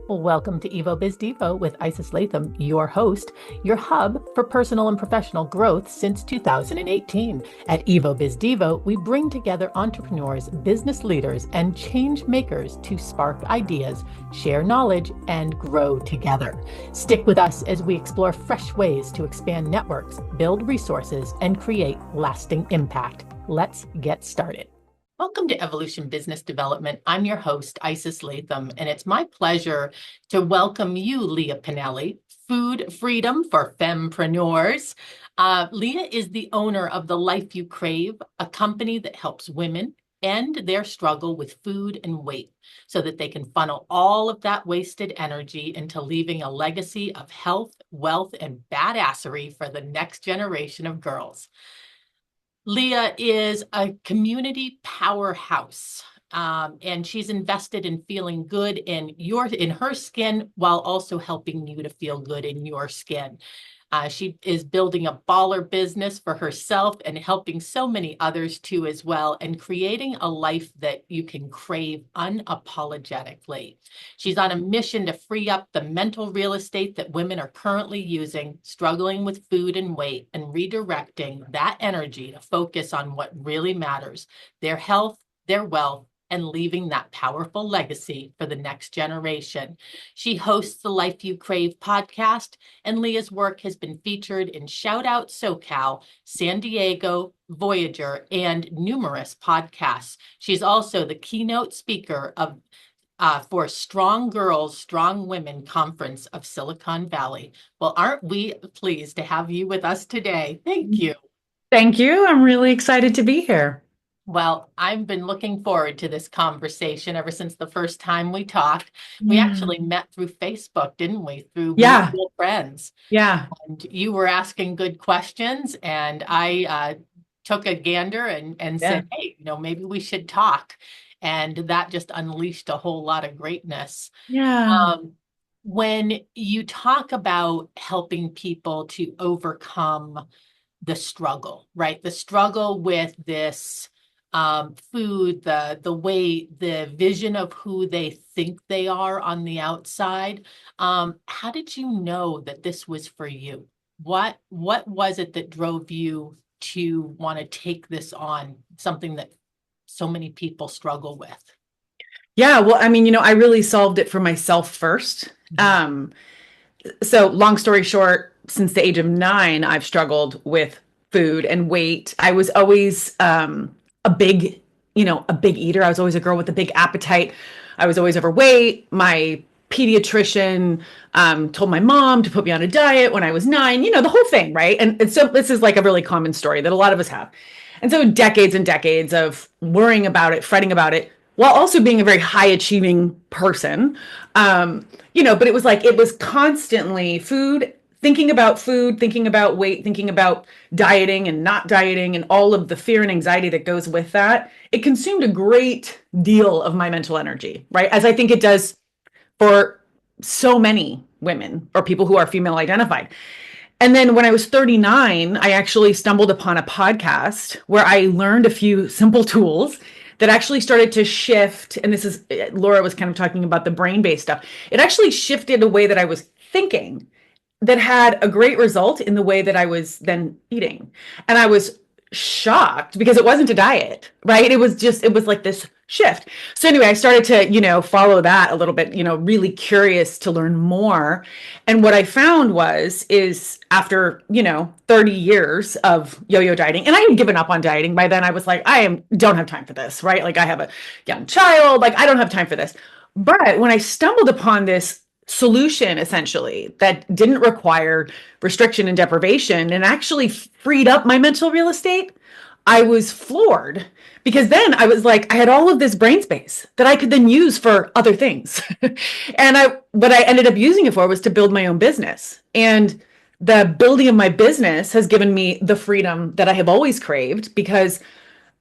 Welcome to EvoBizDevo with Isis Latham, your host, your hub for personal and professional growth since 2018. At EvoBizDevo, we bring together entrepreneurs, business leaders, and change makers to spark ideas, share knowledge, and grow together. Stick with us as we explore fresh ways to expand networks, build resources, and create lasting impact. Let's get started. Welcome to Evolution Business Development. I'm your host, Isis Latham, and it's my pleasure to welcome you, Lia Pinelli, Food Freedom for Fempreneurs. Lia is the owner of The Life You Crave, a company that helps women end their struggle with food and weight so that they can funnel all of that wasted energy into leaving a legacy of health, wealth, and badassery for the next generation of girls. Lia is a community powerhouse, and she's invested in feeling good in her skin while also helping you to feel good in your skin. She is building a baller business for herself and helping so many others too as well, and creating a life that you can crave unapologetically. She's on a mission to free up the mental real estate that women are currently using, struggling with food and weight, and redirecting that energy to focus on what really matters, their health, their wealth, and leaving that powerful legacy for the next generation. She hosts the Life You Crave podcast, and Lia's work has been featured in Shout Out SoCal, San Diego, Voyager, and numerous podcasts. She's also the keynote speaker of for Strong Girls, Strong Women Conference of Silicon Valley. Well, aren't we pleased to have you with us today? Thank you. Thank you. I'm really excited to be here. Well, I've been looking forward to this conversation ever since the first time we talked. We actually met through Facebook, didn't we? Through mutual friends. Yeah. And you were asking good questions, and I took a gander and said, hey, maybe we should talk. And that just unleashed a whole lot of greatness. Yeah. When you talk about helping people to overcome the struggle, right? The struggle with this food, the weight, the vision of who they think they are on the outside. How did you know that this was for you? What was it that drove you to want to take this on, something that so many people struggle with? Yeah. Well, I mean, I really solved it for myself first. So long story short, since the age of 9, I've struggled with food and weight. I was always a big eater. I was always a girl with a big appetite. I was always overweight. My pediatrician told my mom to put me on a diet when I was 9, the whole thing, right? And so this is like a really common story that a lot of us have. And so decades and decades of worrying about it, fretting about it, while also being a very high achieving person. But it was constantly thinking about weight, thinking about dieting and not dieting, and all of the fear and anxiety that goes with that. It consumed a great deal of my mental energy, right? As I think it does for so many women or people who are female identified. And then when I was 39, I actually stumbled upon a podcast where I learned a few simple tools that actually started to shift. And this is, Laura was kind of talking about the brain-based stuff. It actually shifted the way that I was thinking, that had a great result in the way that I was then eating. And I was shocked because it wasn't a diet, right? It was like this shift. So anyway, I started to, follow that a little bit, really curious to learn more. And what I found is after, 30 years of yo-yo dieting, and I had given up on dieting by then. I was like, don't have time for this, right? Like I have a young child, like I don't have time for this. But when I stumbled upon this solution, essentially, that didn't require restriction and deprivation and actually freed up my mental real estate, I was floored, because then I was like, I had all of this brain space that I could then use for other things. And what I ended up using it for was to build my own business. And the building of my business has given me the freedom that I have always craved, because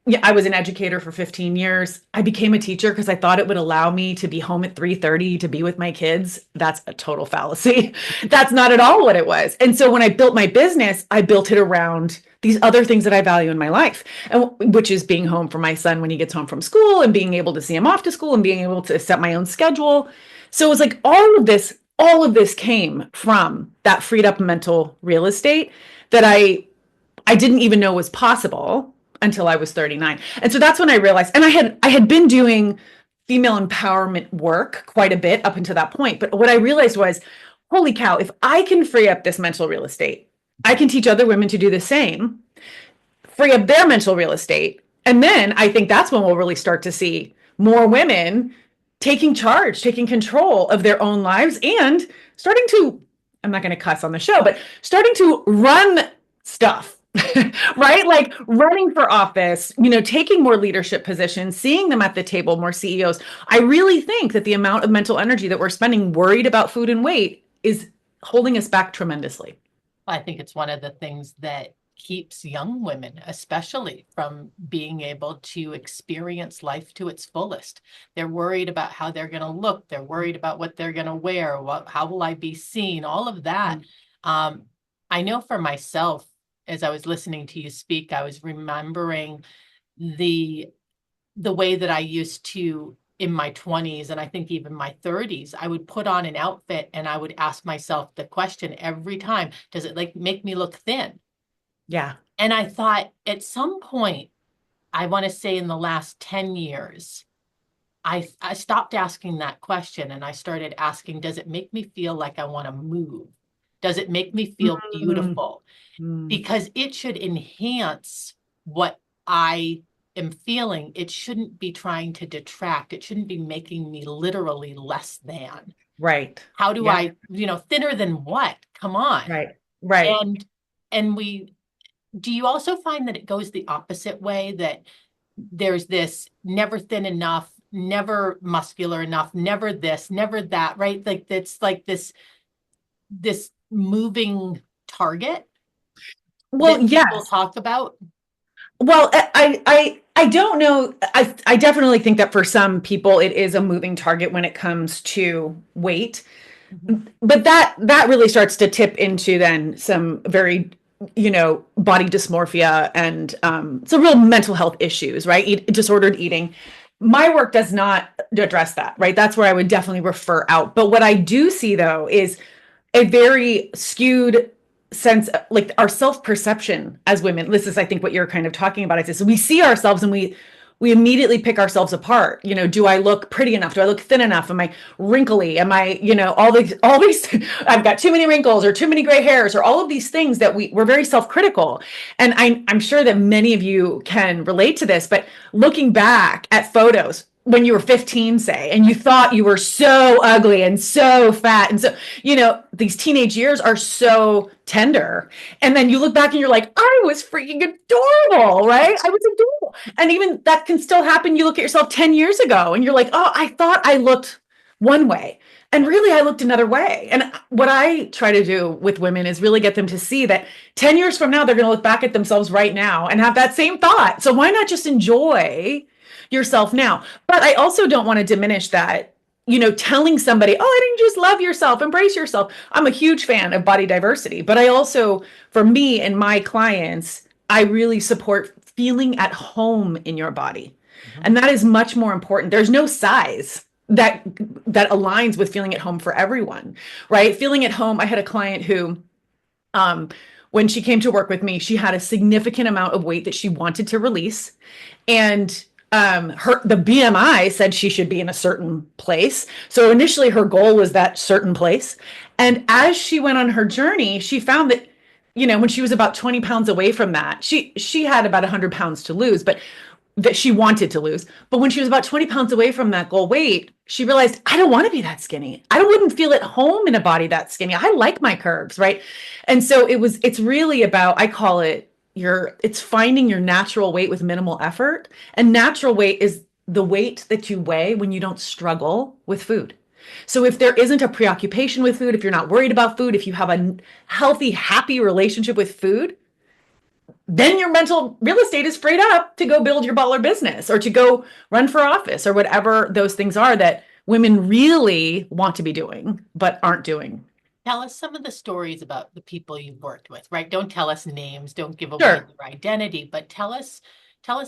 Yeah, I was an educator for 15 years. I became a teacher because I thought it would allow me to be home at 3:30 to be with my kids. That's a total fallacy. That's not at all what it was. And so when I built my business, I built it around these other things that I value in my life, and which is being home for my son when he gets home from school and being able to see him off to school and being able to set my own schedule. So it was like all of this came from that freed up mental real estate that I didn't even know was possible until I was 39. And so that's when I realized, and I had been doing female empowerment work quite a bit up until that point. But what I realized was, holy cow, if I can free up this mental real estate, I can teach other women to do the same, free up their mental real estate. And then I think that's when we'll really start to see more women taking charge, taking control of their own lives and starting to, I'm not going to cuss on the show, but starting to run stuff, right? Like running for office, taking more leadership positions, seeing them at the table, more CEOs. I really think that the amount of mental energy that we're spending worried about food and weight is holding us back tremendously. I think it's one of the things that keeps young women, especially, from being able to experience life to its fullest. They're worried about how they're going to look. They're worried about what they're going to wear. How will I be seen? All of that. I know for myself, as I was listening to you speak, I was remembering the way that I used to, in my 20s, and I think even my 30s, I would put on an outfit and I would ask myself the question every time, does it like make me look thin? Yeah. And I thought at some point, I want to say in the last 10 years, I stopped asking that question and I started asking, does it make me feel like I want to move? Does it make me feel beautiful? Because it should enhance what I am feeling. It shouldn't be trying to detract. It shouldn't be making me literally less than. Right. How do I, thinner than what? Come on. Right. Right. And do you also find that it goes the opposite way, that there's this never thin enough, never muscular enough, never this, never that, right? Like it's like this moving target Well, that yes. people talk about? Well, I don't know. I definitely think that for some people it is a moving target when it comes to weight. But that really starts to tip into then some very, body dysmorphia and some real mental health issues, right? Disordered eating. My work does not address that, right? That's where I would definitely refer out. But what I do see though is a very skewed sense, like our self-perception as women. This is, I think, what you're kind of talking about. Is we see ourselves and we immediately pick ourselves apart. Do I look pretty enough? Do I look thin enough? Am I wrinkly? Am I, all these, I've got too many wrinkles or too many gray hairs or all of these things that we're very self-critical. And I'm sure that many of you can relate to this, but looking back at photos when you were 15, say, and you thought you were so ugly and so fat. And so, these teenage years are so tender. And then you look back and you're like, I was freaking adorable, right? I was adorable. And even that can still happen. You look at yourself 10 years ago and you're like, oh, I thought I looked one way. And really, I looked another way. And what I try to do with women is really get them to see that 10 years from now, they're going to look back at themselves right now and have that same thought. So why not just enjoy yourself now? But I also don't want to diminish that, telling somebody, oh, I didn't just love yourself, embrace yourself. I'm a huge fan of body diversity, but I also, for me and my clients, I really support feeling at home in your body. And that is much more important. There's no size that aligns with feeling at home for everyone, right? Feeling at home. I had a client who, when she came to work with me, she had a significant amount of weight that she wanted to release. And the BMI said she should be in a certain place. So initially her goal was that certain place. And as she went on her journey, she found that, when she was about 20 pounds away from that, she had about 100 pounds to lose, but that she wanted to lose. But when she was about 20 pounds away from that goal weight, she realized, I don't want to be that skinny. I wouldn't feel at home in a body that skinny. I like my curves, right? And so it's really about, I call it, it's finding your natural weight with minimal effort. And natural weight is the weight that you weigh when you don't struggle with food. So if there isn't a preoccupation with food, if you're not worried about food, if you have a healthy, happy relationship with food, then your mental real estate is freed up to go build your baller business or to go run for office or whatever those things are that women really want to be doing but aren't doing. Tell us some of the stories about the people you've worked with, right? Don't tell us names, don't give away Sure. their identity, but tell us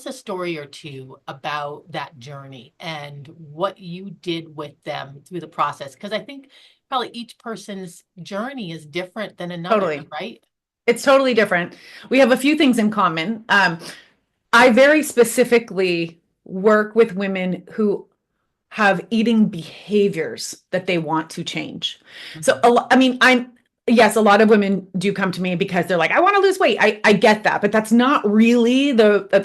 a story or two about that journey and what you did with them through the process. Because I think probably each person's journey is different than another, Totally. right? It's totally different. We have a few things in common. I very specifically work with women who have eating behaviors that they want to change. So, Mhm. I mean, yes, a lot of women do come to me because they're like, I want to lose weight. I get that, but that's not really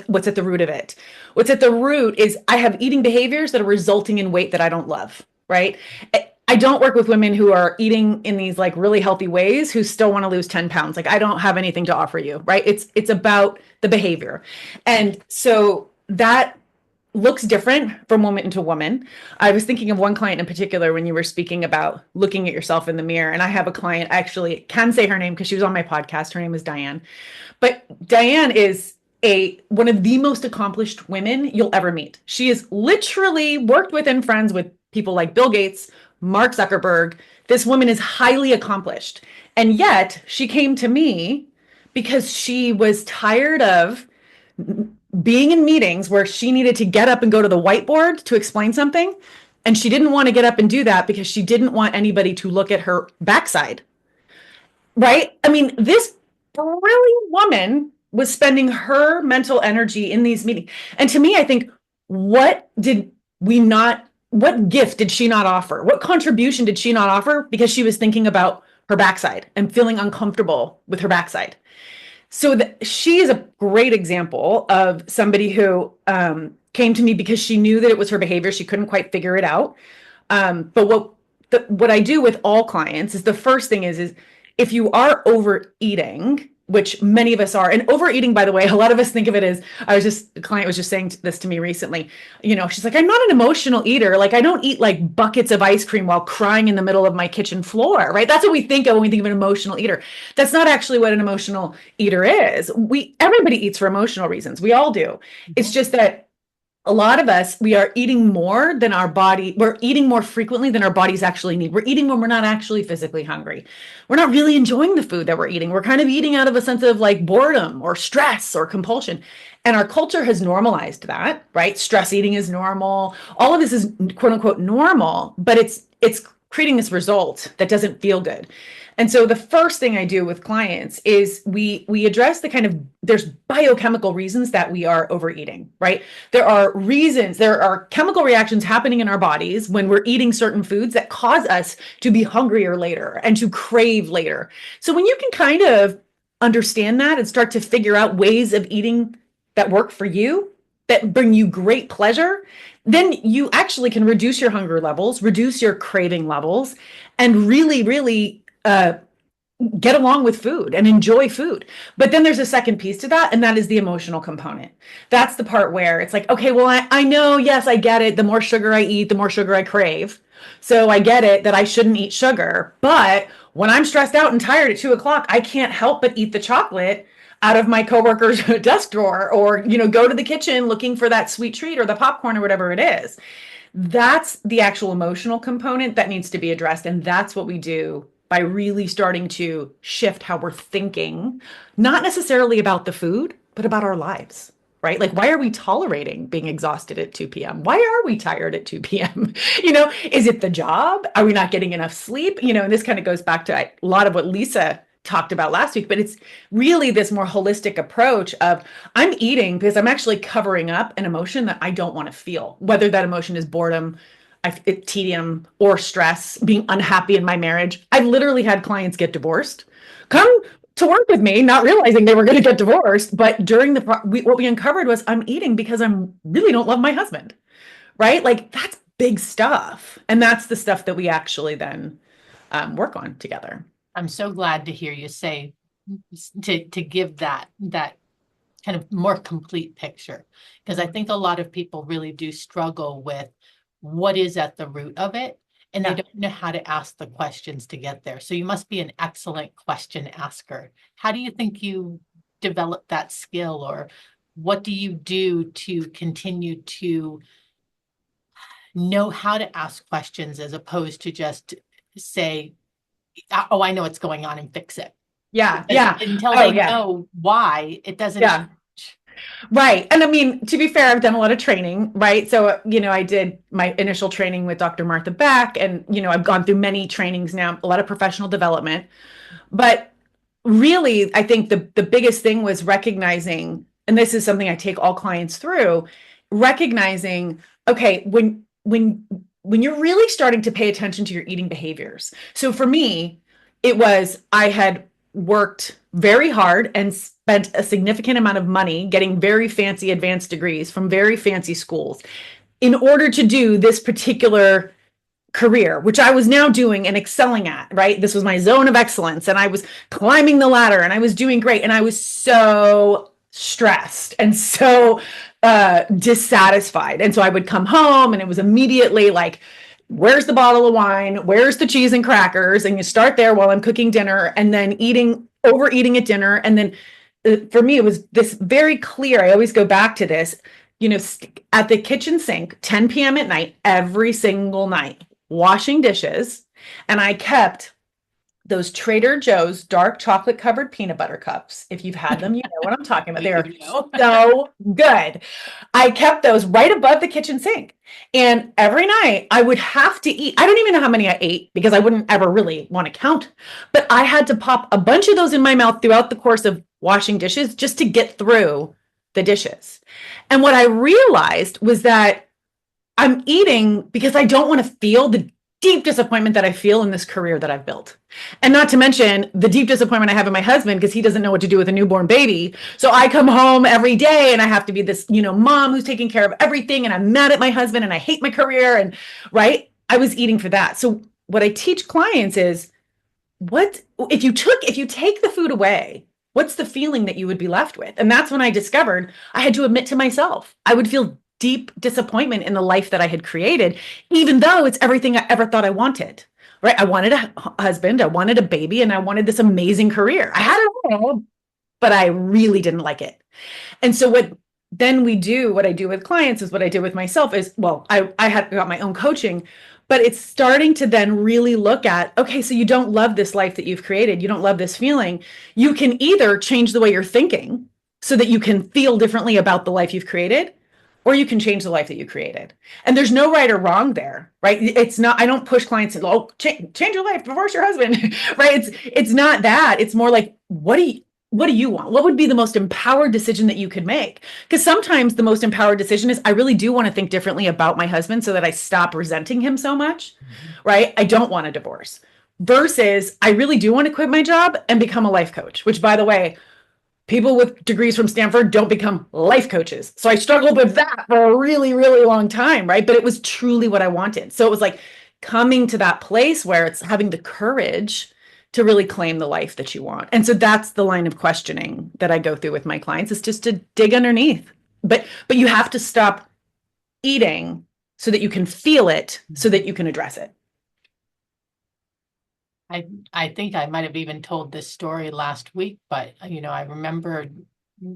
what's at the root of it. What's at the root is I have eating behaviors that are resulting in weight that I don't love, right? I don't work with women who are eating in these like really healthy ways who still want to lose 10 pounds. Like I don't have anything to offer you, right? It's about the behavior. And so that looks different from woman to woman. I was thinking of one client in particular when you were speaking about looking at yourself in the mirror. And I have a client, I actually can say her name because she was on my podcast. Her name is Diane. But Diane is one of the most accomplished women you'll ever meet. She has literally worked with and friends with people like Bill Gates, Mark Zuckerberg. This woman is highly accomplished. And yet she came to me because she was tired of being in meetings where she needed to get up and go to the whiteboard to explain something. And she didn't want to get up and do that because she didn't want anybody to look at her backside. Right? I mean, this brilliant woman was spending her mental energy in these meetings. And to me, I think, what did we not, what gift did she not offer? What contribution did she not offer because she was thinking about her backside and feeling uncomfortable with her backside? So she is a great example of somebody who came to me because she knew that it was her behavior. She couldn't quite figure it out. But what I do with all clients is the first thing is if you are overeating, which many of us are, and overeating, by the way, a lot of us think of it as, a client was just saying this to me recently. She's like, I'm not an emotional eater. Like I don't eat like buckets of ice cream while crying in the middle of my kitchen floor, right? That's what we think of when we think of an emotional eater. That's not actually what an emotional eater is. Everybody eats for emotional reasons. We all do. It's Mhm. just that a lot of us, we are eating more than our body, we're eating more frequently than our bodies actually need. We're eating when we're not actually physically hungry. We're not really enjoying the food that we're eating. We're kind of eating out of a sense of like boredom or stress or compulsion. And our culture has normalized that, right? Stress eating is normal. All of this is quote unquote normal, but it's creating this result that doesn't feel good. And so the first thing I do with clients is we address the kind of there's biochemical reasons that we are overeating, right? There are reasons, there are chemical reactions happening in our bodies when we're eating certain foods that cause us to be hungrier later and to crave later. So when you can kind of understand that and start to figure out ways of eating that work for you, that bring you great pleasure, then you actually can reduce your hunger levels, reduce your craving levels, and really, really get along with food and enjoy food. But then there's a second piece to that, and that is the emotional component. That's the part where it's like, okay, well, I know, yes, I get it. The more sugar I eat, the more sugar I crave. So I get it that I shouldn't eat sugar. But when I'm stressed out and tired at 2 o'clock, I can't help but eat the chocolate out of my coworker's desk drawer or, go to the kitchen looking for that sweet treat or the popcorn or whatever it is. That's the actual emotional component that needs to be addressed. And that's what we do by really starting to shift how we're thinking, not necessarily about the food, but about our lives, right? Like, why are we tolerating being exhausted at 2 p.m.? Why are we tired at 2 p.m.? Is it the job? Are we not getting enough sleep? And this kind of goes back to a lot of what Lisa talked about last week, but it's really this more holistic approach of I'm eating because I'm actually covering up an emotion that I don't want to feel, whether that emotion is boredom, tedium, or stress, being unhappy in my marriage. I've literally had clients get divorced, come to work with me, not realizing they were going to get divorced. But during what we uncovered was I'm eating because I'm really don't love my husband, right? Like that's big stuff. And that's the stuff that we actually then work on together. I'm so glad to hear you say to give that kind of more complete picture because I think a lot of people really do struggle with what is at the root of it and they Yeah. don't know how to ask the questions to get there. So you must be an excellent question asker. How do you think you develop that skill, or what do you do to continue to know how to ask questions as opposed to just say, oh, I know what's going on and fix it. Yeah. Because Yeah. until Oh, they yeah. know why, it doesn't Yeah. change. Right. And I mean, to be fair, I've done a lot of training, right? So, I did my initial training with Dr. Martha Beck, and, I've gone through many trainings now, a lot of professional development. But really, I think the biggest thing was recognizing, and this is something I take all clients through, recognizing, okay, when you're really starting to pay attention to your eating behaviors. So for me, it was I had worked very hard and spent a significant amount of money getting very fancy advanced degrees from very fancy schools in order to do this particular career, which I was now doing and excelling at, right? This was my zone of excellence, and I was climbing the ladder and I was doing great. And I was so stressed and so dissatisfied. And so I would come home and it was immediately like, where's the bottle of wine? Where's the cheese and crackers? And you start there while I'm cooking dinner, and then overeating at dinner. And then for me, it was this very clear. I always go back to this, at the kitchen sink, 10 p.m. at night, every single night, washing dishes. And I kept those Trader Joe's dark chocolate covered peanut butter cups. If you've had them, you know what I'm talking about. They are so good. I kept those right above the kitchen sink. And every night I would have to eat. I don't even know how many I ate because I wouldn't ever really want to count. But I had to pop a bunch of those in my mouth throughout the course of washing dishes just to get through the dishes. And what I realized was that I'm eating because I don't want to feel the deep disappointment that I feel in this career that I've built. And not to mention the deep disappointment I have in my husband because he doesn't know what to do with a newborn baby. So I come home every day and I have to be this, mom who's taking care of everything. And I'm mad at my husband and I hate my career. And right, I was eating for that. So what I teach clients is, if you take the food away, what's the feeling that you would be left with? And that's when I discovered I had to admit to myself, I would feel deep disappointment in the life that I had created, even though it's everything I ever thought I wanted, right? I wanted a husband, I wanted a baby, and I wanted this amazing career. I had it all, but I really didn't like it. And so what I do with clients is what I did with myself is, well, I had got my own coaching, but it's starting to then really look at, okay, so you don't love this life that you've created. You don't love this feeling. You can either change the way you're thinking so that you can feel differently about the life you've created, or you can change the life that you created. And there's no right or wrong there, right? It's not, I don't push clients to, change your life, divorce your husband, right? It's not that. It's more like, what do you want? What would be the most empowered decision that you could make? Because sometimes the most empowered decision is, I really do want to think differently about my husband so that I stop resenting him so much, right? I don't want a divorce. Versus, I really do want to quit my job and become a life coach, which, by the way, people with degrees from Stanford don't become life coaches. So I struggled with that for a really, really long time, right? But it was truly what I wanted. So it was like coming to that place where it's having the courage to really claim the life that you want. And so that's the line of questioning that I go through with my clients, is just to dig underneath. But you have to stop eating so that you can feel it, so that you can address it. I think I might have even told this story last week, but I remember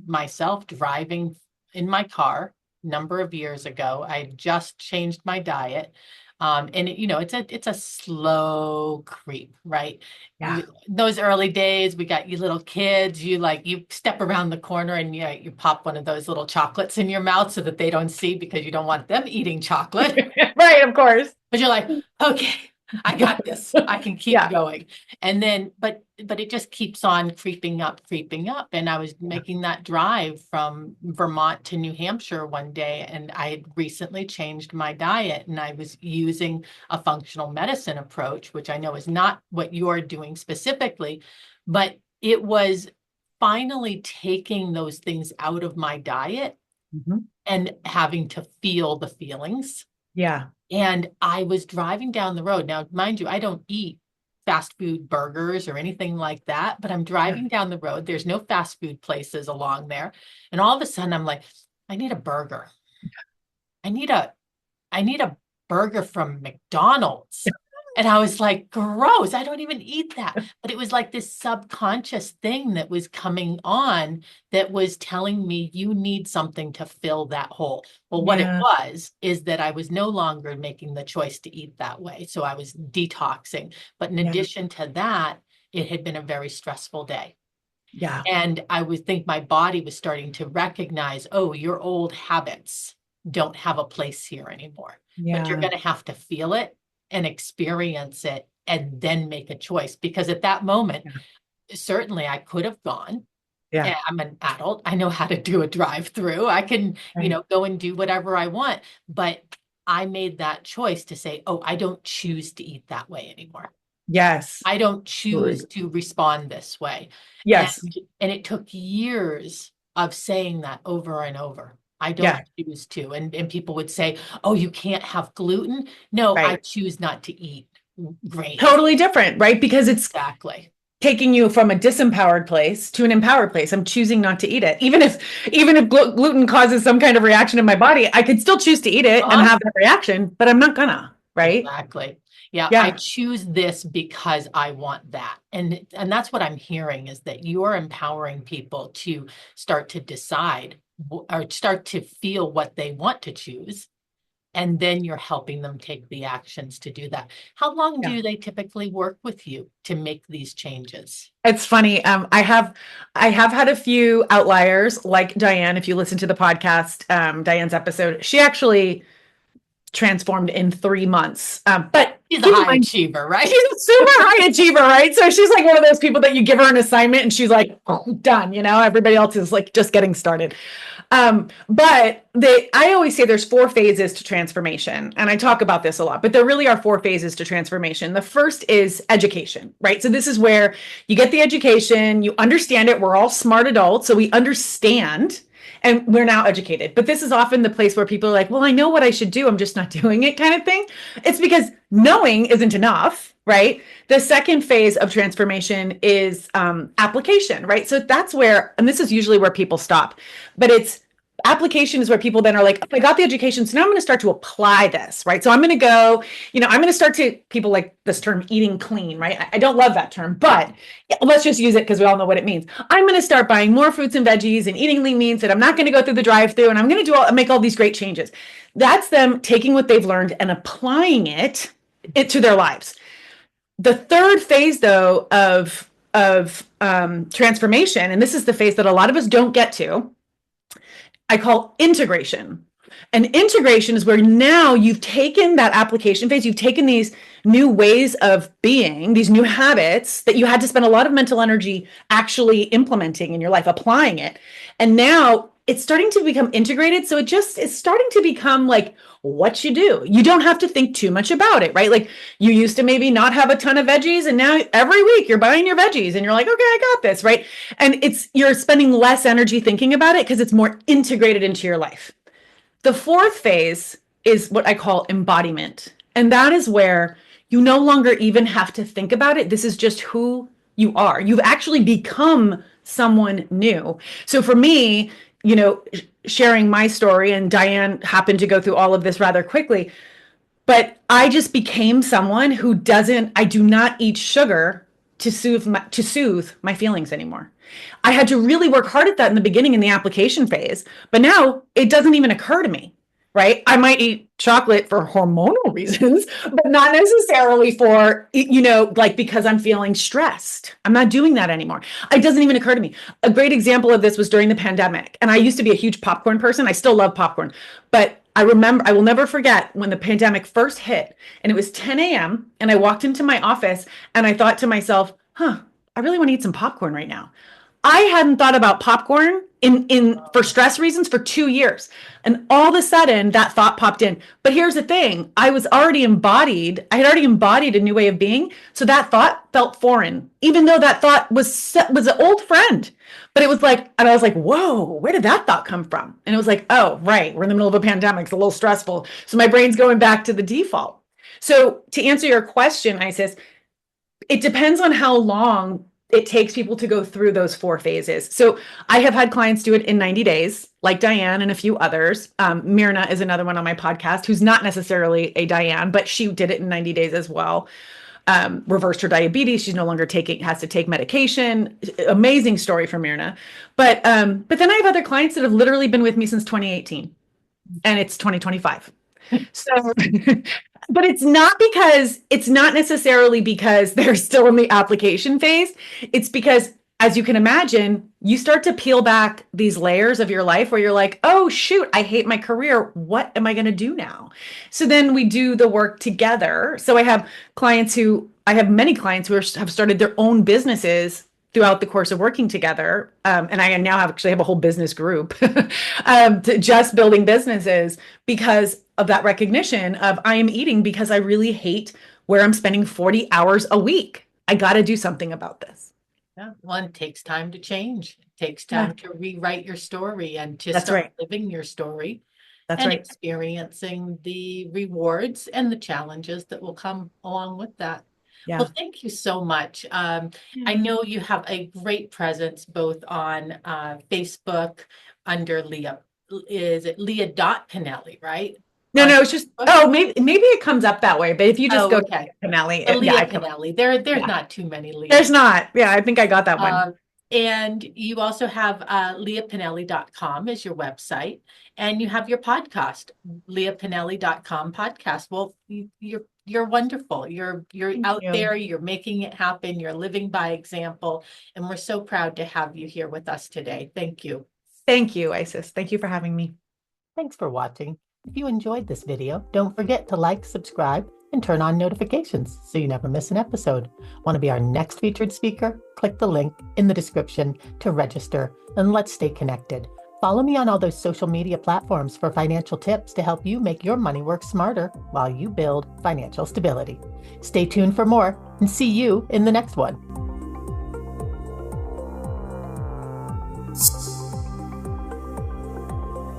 myself driving in my car a number of years ago. I just changed my diet. And it's a slow creep, right? Yeah. Those early days, we got you little kids, you step around the corner and you pop one of those little chocolates in your mouth so that they don't see, because you don't want them eating chocolate. Right, of course. But you're like, okay, I got this. I can keep going. And then, but it just keeps on creeping up. And I was making that drive from Vermont to New Hampshire one day, and I had recently changed my diet, and I was using a functional medicine approach, which I know is not what you're doing specifically, but it was finally taking those things out of my diet and having to feel the feelings. Yeah. And I was driving down the road. Now, mind you, I don't eat fast food burgers or anything like that, but I'm driving down the road. There's no fast food places along there. And all of a sudden I'm like, I need a burger. I need a burger from McDonald's. And I was like, gross, I don't even eat that. But it was like this subconscious thing that was coming on that was telling me you need something to fill that hole. Well, what it Yeah. was is that I was no longer making the choice to eat that way. So I was detoxing. But in Yeah. addition to that, it had been a very stressful day. Yeah. And I would think my body was starting to recognize, oh, your old habits don't have a place here anymore. But you're Yeah. going to have to feel it and experience it and then make a choice. Because at that moment, Yeah. certainly I could have gone. Yeah. And I'm an adult. I know how to do a drive-through. I can, Right. go and do whatever I want. But I made that choice to say, oh, I don't choose to eat that way anymore. Yes. I don't choose to respond this way. And Yes. and it took years of saying that over and over. I don't Yeah. choose to. And people would say, "Oh, you can't have gluten." No, I Right. choose not to eat grains. Totally different, right? Because it's Exactly. taking you from a disempowered place to an empowered place. I'm choosing not to eat it. Even if gluten causes some kind of reaction in my body, I could still choose to eat it and Uh-huh. have that reaction, but I'm not gonna, right? Exactly. Yeah, I Yeah. choose this because I want that. And that's what I'm hearing is that you're empowering people to start to decide or start to feel what they want to choose. And then you're helping them take the actions to do that. How long Yeah. do they typically work with you to make these changes? It's funny. I have had a few outliers like Diane. If you listen to the podcast, Diane's episode, she actually transformed in 3 months. But She's a keep in high mind, achiever, right? she's a super high achiever, right? So she's like one of those people that you give her an assignment and she's like, oh, done. Everybody else is like just getting started. But I always say there's 4 phases to transformation. And I talk about this a lot, but there really are 4 phases to transformation. The first is education, right? So this is where you get the education, you understand it. We're all smart adults, so we understand and we're now educated. But this is often the place where people are like, well, I know what I should do, I'm just not doing it kind of thing. It's because knowing isn't enough, right? The second phase of transformation is application, right? So that's where, and this is usually where people stop, but it's application is where people then are like, oh, I got the education, so now I'm going to start to apply this, right? So I'm going to go, I'm going to start to, people like this term eating clean, right? I don't love that term, but let's just use it because we all know what it means. I'm going to start buying more fruits and veggies and eating lean means that I'm not going to go through the drive-through and I'm going to make all these great changes. That's them taking what they've learned and applying it to their lives. The third phase, though, of transformation, and this is the phase that a lot of us don't get to, I call integration. And integration is where now you've taken that application phase, you've taken these new ways of being, these new habits that you had to spend a lot of mental energy actually implementing in your life, applying it. And now it's starting to become integrated. So it just is starting to become like what you do. You don't have to think too much about it, right? Like you used to maybe not have a ton of veggies and now every week you're buying your veggies and you're like, okay, I got this, right? And you're spending less energy thinking about it because it's more integrated into your life. The fourth phase is what I call embodiment. And that is where you no longer even have to think about it. This is just who you are. You've actually become someone new. So for me, sharing my story, and Diane happened to go through all of this rather quickly, but I just became someone who I do not eat sugar to soothe my feelings anymore. I had to really work hard at that in the beginning in the application phase, but now it doesn't even occur to me, right? I might eat chocolate for hormonal reasons, but not necessarily for, like because I'm feeling stressed. I'm not doing that anymore. It doesn't even occur to me. A great example of this was during the pandemic. And I used to be a huge popcorn person. I still love popcorn, but I will never forget when the pandemic first hit and it was 10 a.m. and I walked into my office and I thought to myself, I really want to eat some popcorn right now. I hadn't thought about popcorn for stress reasons for 2 years. And all of a sudden that thought popped in. But here's the thing, I had already embodied a new way of being. So that thought felt foreign, even though that thought was an old friend. But it was like, and I was like, whoa, where did that thought come from? And it was like, oh, right, we're in the middle of a pandemic. It's a little stressful. So my brain's going back to the default. So to answer your question, Isis, it depends on how long it takes people to go through those 4 phases. So I have had clients do it in 90 days, like Diane and a few others. Myrna is another one on my podcast who's not necessarily a Diane, but she did it in 90 days as well. Reversed her diabetes. She's no longer has to take medication. Amazing story from Myrna. But then I have other clients that have literally been with me since 2018 and it's 2025. So, but it's not necessarily because they're still in the application phase. It's because, as you can imagine, you start to peel back these layers of your life where you're like, oh, shoot, I hate my career. What am I going to do now? So then we do the work together. So I have many clients who have started their own businesses throughout the course of working together. And I now actually have a whole business group to just building businesses because of that recognition of I am eating because I really hate where I'm spending 40 hours a week. I got to do something about this. Yeah, well, it takes time to change. It takes time to rewrite your story and to start living your story. And experiencing the rewards and the challenges that will come along with that. Yeah. Well, thank you so much. I know you have a great presence both on Facebook under Lia. Is it Lia Pinelli, right? No, it's just maybe it comes up that way. But if you just go to Pinelli, Lia Pinelli, there's not too many Lia. There's not. Yeah, I think I got that one. And you also have liapinelli.com as your website, and you have your podcast, liapinelli.com podcast. Well, you're wonderful. You're out there, you're making it happen, you're living by example, and we're so proud to have you here with us today. Thank you. Thank you, Isis. Thank you for having me. Thanks for watching. If you enjoyed this video, don't forget to like, subscribe, and turn on notifications so you never miss an episode. Want to be our next featured speaker? Click the link in the description to register, and let's stay connected. Follow me on all those social media platforms for financial tips to help you make your money work smarter while you build financial stability. Stay tuned for more and see you in the next one.